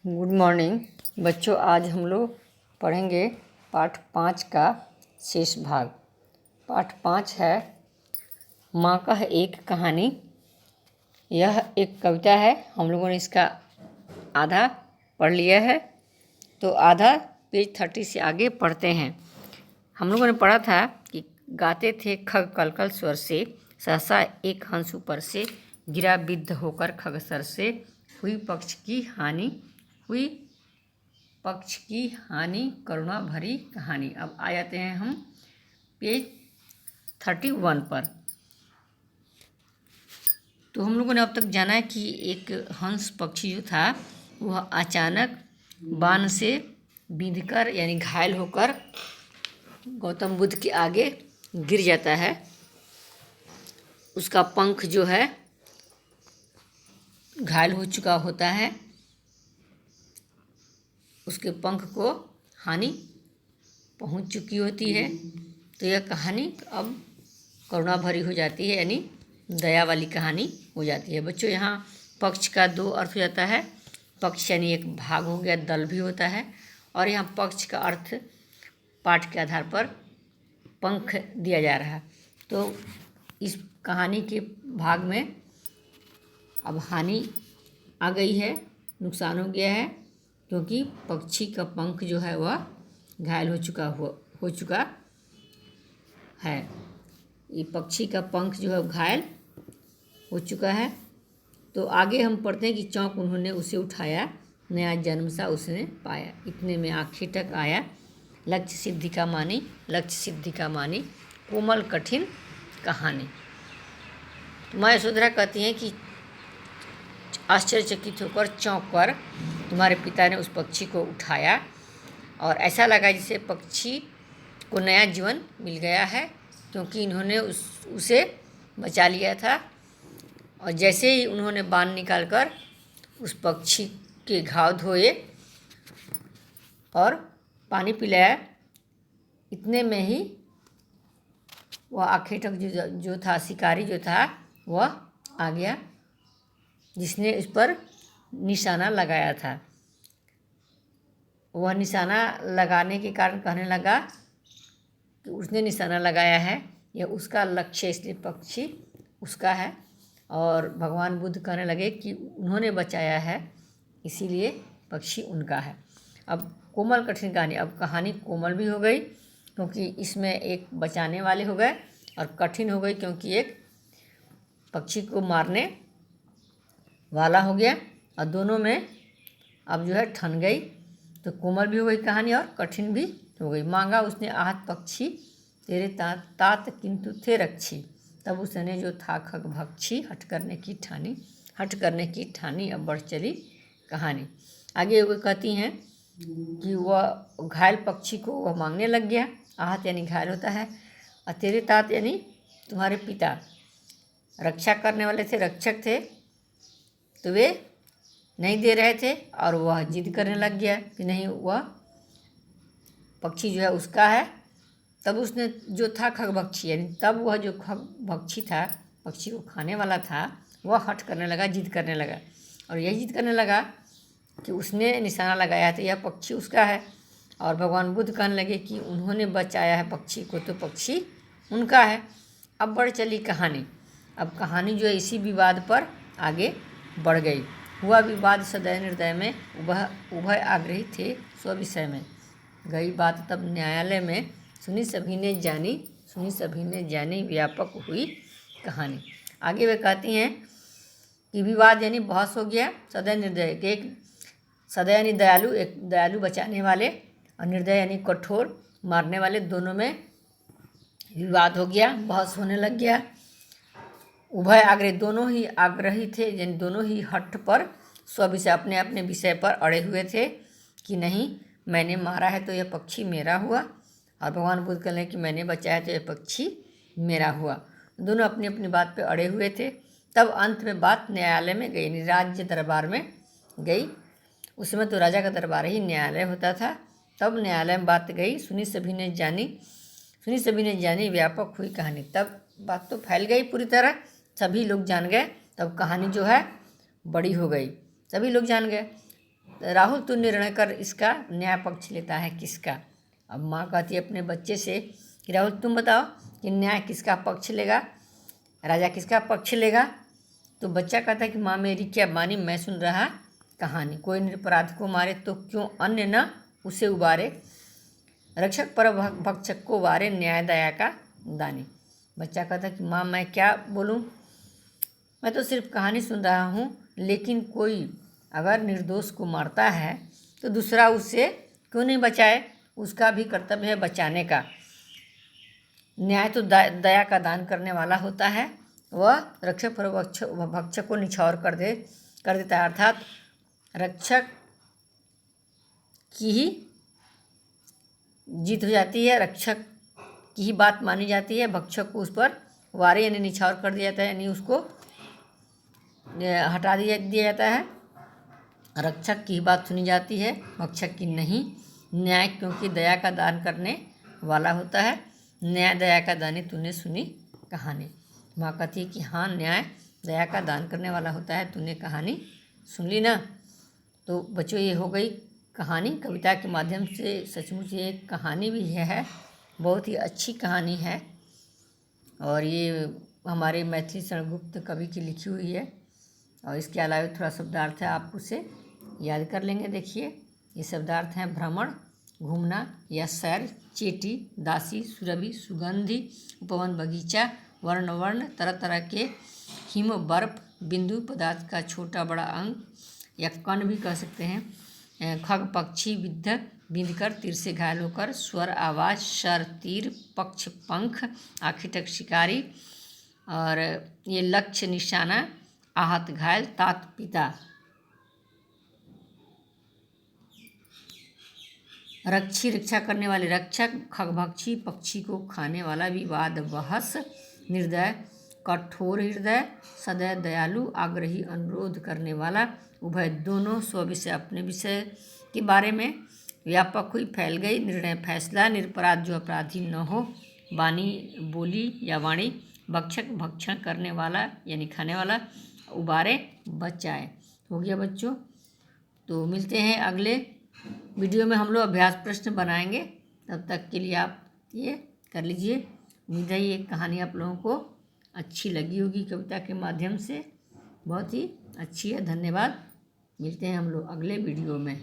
Good morning बच्चों। आज हम लोग पढ़ेंगे पाठ 5 का शेष भाग। पाठ 5 है माँ का है एक कहानी। यह एक कविता है। हम लोगों ने इसका आधा पढ़ लिया है, तो आधा पेज 30 से आगे पढ़ते हैं। हम लोगों ने पढ़ा था कि गाते थे खग कलकल स्वर से, सहसा एक हंस ऊपर से, गिरा बिद्ध होकर खगसर से, हुई पक्ष की हानि करुणा भरी कहानी। अब आ जाते हैं हम पेज 31 पर। तो हम लोगों ने अब तक जाना है कि एक हंस पक्षी जो था वह अचानक बाण से बिंधकर यानी घायल होकर गौतम बुद्ध के आगे गिर जाता है। उसका पंख जो है घायल हो चुका होता है, उसके पंख को हानि पहुंच चुकी होती है। तो यह कहानी अब करुणा भरी हो जाती है, यानी दया वाली कहानी हो जाती है। बच्चों, यहाँ पक्ष का दो अर्थ हो जाता है। पक्ष यानी एक भाग हो गया, दल भी होता है, और यहाँ पक्ष का अर्थ पाठ के आधार पर पंख दिया जा रहा है। तो इस कहानी के भाग में अब हानि आ गई है, नुकसान हो गया है, क्योंकि पक्षी का पंख जो है वह घायल हो चुका है। ये पक्षी का पंख जो है घायल हो चुका है। तो आगे हम पढ़ते हैं कि चौंक उन्होंने उसे उठाया, नया जन्म सा उसने पाया, इतने में आँखें टक आया, लक्ष्य सिद्धि का मानी, कोमल कठिन कहानी। तो माँ यशोधरा कहती हैं कि आश्चर्यचकित होकर चौंक कर तुम्हारे पिता ने उस पक्षी को उठाया और ऐसा लगा जैसे पक्षी को नया जीवन मिल गया है, क्योंकि इन्होंने उसे बचा लिया था। और जैसे ही उन्होंने बाण निकालकर उस पक्षी के घाव धोए और पानी पिलाया, इतने में ही वह आखेटक जो था, शिकारी जो था, वह आ गया जिसने इस पर निशाना लगाया था। वह निशाना लगाने के कारण कहने लगा कि उसने निशाना लगाया है, यह उसका लक्ष्य, इसलिए पक्षी उसका है। और भगवान बुद्ध कहने लगे कि उन्होंने बचाया है, इसीलिए पक्षी उनका है। अब कोमल कठिन कहानी, अब कहानी कोमल भी हो गई क्योंकि इसमें एक बचाने वाले हो गए, और कठिन हो गई क्योंकि एक पक्षी को मारने वाला हो गया, और दोनों में अब जो है ठन गई। तो कोमल भी हो गई कहानी और कठिन भी हो गई। मांगा उसने आहत पक्षी, तेरे तात किंतु थे रक्षी, तब उसने जो था खग भक्षी, हट करने की ठानी, अब बढ़ चली कहानी। आगे वो कहती हैं कि वह घायल पक्षी को वह मांगने लग गया। आहत यानी घायल होता है, और तेरे तात यानी तुम्हारे पिता रक्षा करने वाले थे, रक्षक थे, तो वे नहीं दे रहे थे, और वह जिद करने लग गया कि नहीं, वह पक्षी जो है उसका है। तब उसने जो था खगभक्षी, यानी तब वह जो खगभक्षी था, पक्षी को खाने वाला था, वह हट करने लगा, जिद करने लगा। और यही जिद करने लगा कि उसने निशाना लगाया था, यह पक्षी उसका है। और भगवान बुद्ध कहने लगे कि उन्होंने बचाया है पक्षी को, तो पक्षी उनका है। अब बढ़ चली कहानी। अब कहानी जो है इसी विवाद पर आगे बढ़ गई। हुआ विवाद सदय निर्दय में, उभय आग्रही थे स्विषय में, गई बात तब न्यायालय में, सुनी सभी ने जानी, व्यापक हुई कहानी। आगे वे कहती हैं कि विवाद यानी बहस हो गया, सदय निर्दय के, एक सदय यानी दयालु, एक दयालु बचाने वाले, और निर्दय यानी कठोर मारने वाले, दोनों में विवाद हो गया, बहस होने लग गया। उभय आग्रही, दोनों ही आग्रही थे, यानी दोनों ही हठ पर स्विषय, अपने अपने विषय पर अड़े हुए थे कि नहीं, मैंने मारा है तो यह पक्षी मेरा हुआ, और भगवान बुद्ध कह रहे हैं कि मैंने बचाया तो यह पक्षी मेरा हुआ। दोनों अपनी अपनी बात पे अड़े हुए थे। तब अंत में बात न्यायालय में गई, राज्य दरबार में गई। उस समय तो राजा का दरबार ही न्यायालय होता था। तब न्यायालय में बात गई, सुनी सभी ने जानी, व्यापक हुई कहानी। तब बात तो फैल गई पूरी तरह, सभी लोग जान गए। तब कहानी जो है बड़ी हो गई, सभी लोग जान गए। राहुल तू निर्णय कर, इसका न्याय पक्ष लेता है किसका। अब माँ कहती है अपने बच्चे से कि राहुल तुम बताओ कि न्याय किसका पक्ष लेगा, राजा किसका पक्ष लेगा। तो बच्चा कहता है कि माँ मेरी क्या मानी, मैं सुन रहा कहानी। कोई निरपराध को मारे तो क्यों अन्य न उसे उबारे, रक्षक पर भक्षक को वारे, न्याय दया का दानी। बच्चा कहता है कि माँ मैं क्या बोलूँ, मैं तो सिर्फ कहानी सुन रहा हूँ, लेकिन कोई अगर निर्दोष को मारता है तो दूसरा उसे क्यों नहीं बचाए, उसका भी कर्तव्य है बचाने का। न्याय तो दया का दान करने वाला होता है, वह रक्षक पर भक्षक को निछावर कर देता है, अर्थात रक्षक की ही जीत हो जाती है, रक्षक की ही बात मानी जाती है, भक्षक को उस पर वारे यानी निछावर कर दिया जाता है, यानी उसको हटा दिया जाता है। रक्षक की ही बात सुनी जाती है, भक्षक की नहीं। न्याय क्योंकि दया का दान करने वाला होता है, न्याय दया का दानी तूने सुनी कहानी। माँ कहती है कि हाँ न्याय दया का दान करने वाला होता है, तूने कहानी सुन ली ना। तो बच्चों ये हो गई कहानी, कविता के माध्यम से सचमुच ये एक कहानी भी है, बहुत ही अच्छी कहानी है और ये हमारे मैथिली शरणगुप्त कवि की लिखी हुई है। और इसके अलावा थोड़ा शब्दार्थ है, आप उसे याद कर लेंगे। देखिए ये शब्दार्थ हैं भ्रमण, घूमना या सैर, चेटी, दासी, सुरभि, सुगंधि, उपवन, बगीचा, वर्ण वर्ण, तरह तरह के, हिम, बर्फ, बिंदु, पदार्थ का छोटा बड़ा अंग या कण भी कह सकते हैं, खग, पक्षी, विद्ध, बिंदकर, तीर से घायल होकर, स्वर, आवाज, शर, तीर, पक्ष, पंख, आखिटक, शिकारी, और ये लक्ष्य, निशाना, आहत, घायल, तात, पिता। रक्षी रक्षा करने वाले, रक्षक, खगभक्षी पक्षी को खाने वाला, विवाद, बहस, निर्दय, कठोर हृदय, सदैव दयालु, आग्रही, अनुरोध करने वाला, उभय दोनों, स्व-विषय अपने विषय के बारे में, व्यापक हुई फैल गई, निर्णय फैसला, निरपराध जो अपराधी न हो, वाणी बोली या वाणी, भक्षक भक्षण करने वाला यानी खाने वाला, उबारे बचाए। हो गया बच्चों। तो मिलते हैं अगले वीडियो में, हम लोग अभ्यास प्रश्न बनाएंगे, तब तक के लिए आप ये कर लीजिए। उम्मीद है ये कहानी आप लोगों को अच्छी लगी होगी, कविता के माध्यम से बहुत ही अच्छी है। धन्यवाद। मिलते हैं हम लोग अगले वीडियो में।